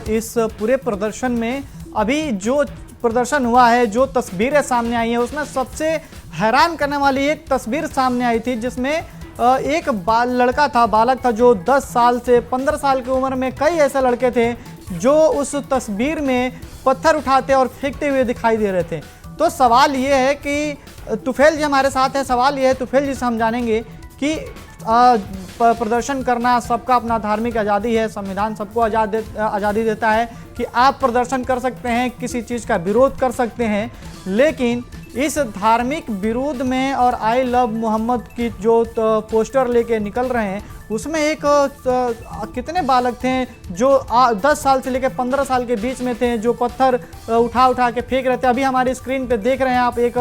इस पूरे प्रदर्शन में अभी जो प्रदर्शन हुआ है, जो तस्वीरें सामने आई हैं, उसमें सबसे हैरान करने वाली एक तस्वीर सामने आई थी जिसमें एक लड़का था, बालक था, जो 10 साल से 15 साल की उम्र में कई ऐसे लड़के थे जो उस तस्वीर में पत्थर उठाते और फेंकते हुए दिखाई दे रहे थे। तो सवाल ये है कि तुफैल जी हमारे साथ है, सवाल ये है तुफैल जी से हम जानेंगे कि प्रदर्शन करना सबका अपना धार्मिक आज़ादी है, संविधान सबको आज़ादी देता है कि आप प्रदर्शन कर सकते हैं, किसी चीज़ का विरोध कर सकते हैं, लेकिन इस धार्मिक विरोध में और आई लव मोहम्मद की जो पोस्टर लेके निकल रहे हैं उसमें एक कितने बालक थे जो 10 साल से लेकर 15 साल के बीच में थे, जो पत्थर उठा के फेंक रहे थे। अभी हमारी स्क्रीन पे देख रहे हैं आप, एक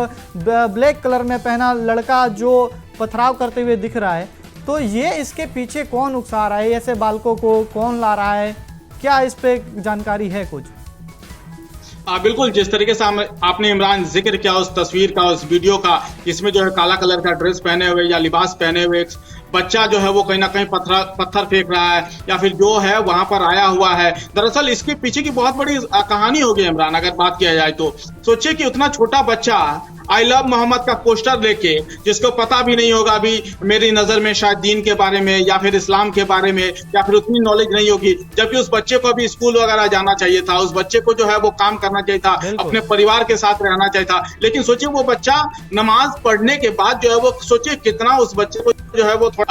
ब्लैक कलर में पहना लड़का जो पथराव करते हुए दिख रहा है। तो ये इसके पीछे कौन उकसा रहा है, ऐसे बालकों को कौन ला रहा है, क्या इस पे जानकारी है कुछ? बिल्कुल, जिस तरीके से आपने इमरान जिक्र किया उस तस्वीर का, उस वीडियो का, इसमें जो है काला कलर का ड्रेस पहने हुए या लिबास पहने हुए बच्चा जो है वो कहीं ना कहीं पत्थर फेंक रहा है या फिर जो है वहां पर आया हुआ है। दरअसल इसके पीछे की बहुत बड़ी कहानी होगी इमरान, अगर बात किया जाए तो। सोचिए कि उतना छोटा बच्चा आई लव मोहम्मद का पोस्टर लेके, जिसको पता भी नहीं होगा अभी मेरी नजर में शायद दीन के बारे में या फिर इस्लाम के बारे में, या फिर उतनी नॉलेज नहीं होगी, जबकि उस बच्चे को अभी स्कूल वगैरह जाना चाहिए था, उस बच्चे को जो है वो काम करना चाहिए था, अपने परिवार के साथ रहना चाहिए था। लेकिन सोचिए वो बच्चा नमाज पढ़ने के बाद जो है वो, सोचिए कितना उस बच्चे को जो है वो थोड़ा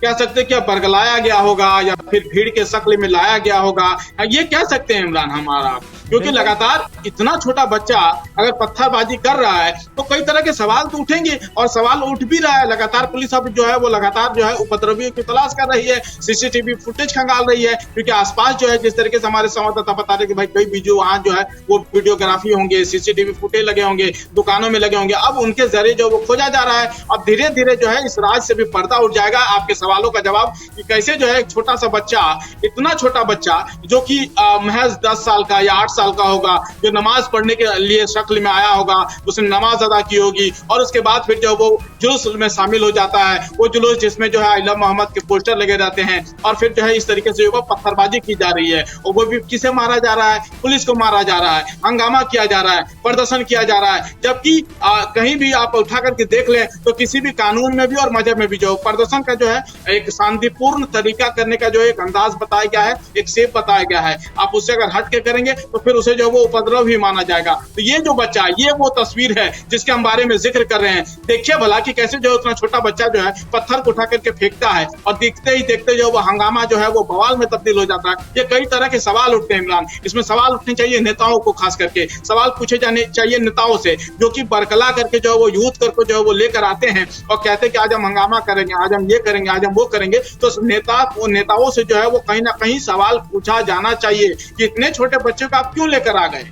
कह सकते हैं क्या बरगलाया गया होगा या फिर भीड़ के शक्ल में लाया गया होगा, ये कह सकते हैं इमरान हमारा। क्योंकि लगातार इतना छोटा बच्चा अगर पत्थरबाजी कर रहा है तो कई तरह के सवाल तो उठेंगे, और सवाल उठ भी रहा है। लगातार पुलिस अब जो है वो लगातार जो है उपद्रवियों की तलाश कर रही है, सीसीटीवी फुटेज खंगाल रही है, क्योंकि आसपास जो है जिस तरीके से हमारे संवाददाता बता रहे कि भाई कई वीडियो वहां जो है वो वीडियोग्राफी होंगे, सीसीटीवी फुटेज लगे होंगे, दुकानों में लगे होंगे, अब उनके जरिए जो वो खोजा जा रहा है। अब धीरे धीरे जो है इस राज से भी पर्दा उठ जाएगा। आपके सवालों का जवाब कि कैसे जो है एक छोटा सा बच्चा, इतना छोटा बच्चा जो कि महज 10 साल का या 8 साल का होगा, जो नमाज पढ़ने के लिए शक्ल में आया होगा, उसने नमाज अदा की होगी और उसके बाद फिर जो वो जुलूस में शामिल हो जाता है, वो जुलूस जिसमें जो है आई लव मोहम्मद के पोस्टर लगे रहते हैं, और फिर जो है इस तरीके से वो पत्थरबाजी की जा रही है। और वो भी किसे मारा जा रहा है? पुलिस को मारा जा रहा है, हंगामा किया जा रहा है, प्रदर्शन किया जा रहा है। जबकि कहीं भी आप उठा करके देख लें तो किसी भी कानून में भी और मजहब में भी जो प्रदर्शन का जो है एक शांतिपूर्ण तरीका करने का जो एक अंदाज बताया गया है, एक शेप बताया गया है। आप उससे अगर हट के करेंगे तो फिर उसे जो वो उपद्रव ही माना जाएगा। तो ये जो बच्चा, ये वो तस्वीर है जिसके हम बारे में जिक्र कर रहे हैं। देखिए भला कि कैसे जो उतना छोटा बच्चा जो है पत्थर को उठा करके फेंकता है, और देखते ही देखते जो वो हंगामा जो है वो बवाल में तब्दील हो जाता है। ये कई तरह के सवाल उठते हैं इमरान, इसमें सवाल उठने चाहिए नेताओं को, खास करके सवाल पूछे जाने चाहिए नेताओं से, जो कि बरकला करके जो है वो यूथ करके जो है वो लेकर आते हैं और कहते हैं कि आज हम हंगामा करेंगे, आज हम ये करेंगे, आज हम वो करेंगे। तो नेताओं से जो है वो कहीं ना कहीं सवाल पूछा जाना चाहिए कि इतने छोटे बच्चे को आप क्यों लेकर आ गए।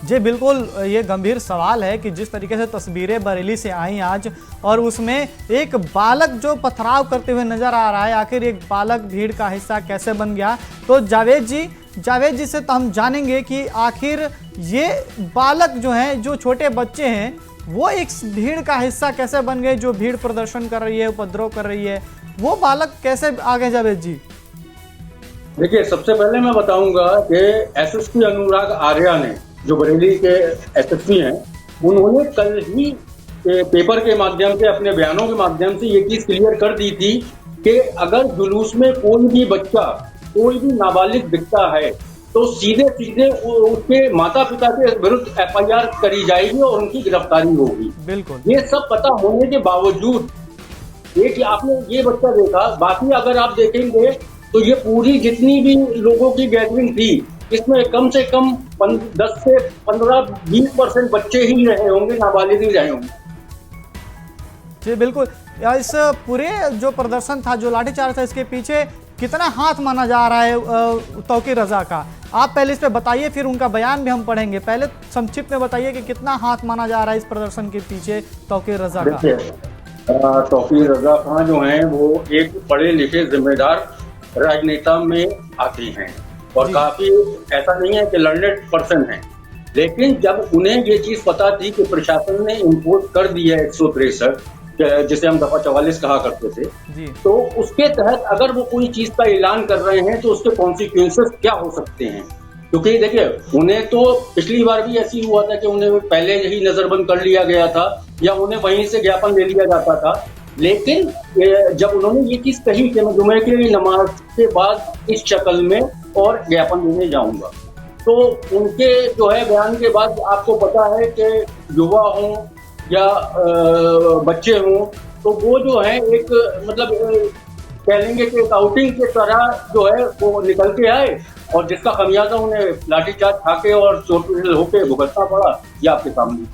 जी बिल्कुल, ये गंभीर सवाल है कि जिस तरीके से तस्वीरें बरेली से आई आज और उसमें एक बालक जो पथराव करते हुए नजर आ रहा है, आखिर एक बालक भीड़ का हिस्सा कैसे बन गया? तो जावेद जी से तो हम जानेंगे कि आखिर ये बालक जो हैं, जो छोटे बच्चे हैं, वो एक भीड़ का हिस्सा कैसे बन गए, जो भीड़ प्रदर्शन कर रही है, उपद्रव कर रही है, वो बालक कैसे आगे? जावेद जी देखिए, सबसे पहले मैं बताऊंगा कि एसएसपी अनुराग आर्या ने, जो बरेली के एसएसपी हैं, उन्होंने कल ही पेपर के माध्यम से, अपने बयानों के माध्यम से ये चीज क्लियर कर दी थी कि अगर जुलूस में कोई भी बच्चा, कोई भी नाबालिग दिखता है तो सीधे सीधे उसके माता पिता के विरुद्ध FIR करी जाएगी और उनकी गिरफ्तारी होगी। बिल्कुल, ये सब पता होने के बावजूद ये कि आपने ये बच्चा देखा, बाकी अगर आप देखेंगे तो ये पूरी जितनी भी लोगों की गैदरिंग थी, इसमें कम से कम 10 से 15-20% बच्चे ही रहे होंगे, नाबालिग ही रहे होंगे। जी बिल्कुल, इस पूरे जो प्रदर्शन था, जो लाठीचार्ज था, इसके पीछे कितना हाथ माना जा रहा है तौकीर रजा का? आप पहले इस पे बताइए, फिर उनका बयान भी हम पढ़ेंगे। पहले संक्षिप्त में बताइए कि कितना हाथ माना जा रहा है इस प्रदर्शन के पीछे तौकीर रजा का? तौकीर रजा खान जो हैं वो एक पढ़े लिखे जिम्मेदार राजनेता में आते हैं और काफी, ऐसा नहीं है कि लर्नेड पर्सन है, लेकिन जब उन्हें ये चीज पता थी कि प्रशासन ने इम्पोज कर दी है 163, जिसे हम दफा 44 कहा करते थे, जी तो उसके तहत अगर वो कोई चीज का ऐलान कर रहे हैं तो उसके कॉन्सिक्वेंसेस क्या हो सकते हैं। क्योंकि देखिए, उन्हें तो पिछली बार भी ऐसी हुआ था कि उन्हें पहले ही नजरबंद कर लिया गया था या उन्हें वहीं से ज्ञापन ले लिया जाता था। लेकिन जब उन्होंने ये चीज कही कि मैं जुमे की नमाज के बाद इस शक्ल में और ज्ञापन देने जाऊंगा, तो उनके जो है बयान के बाद आपको पता है कि युवा हों या बच्चे हों, तो वो जो है एक मतलब कह लेंगे कि एक आउटिंग की तरह जो है वो निकल के आए और जिसका खमियाजा उन्हें लाठीचार्ज खा के और चोट होके भुगतना पड़ा, ये आपके सामने।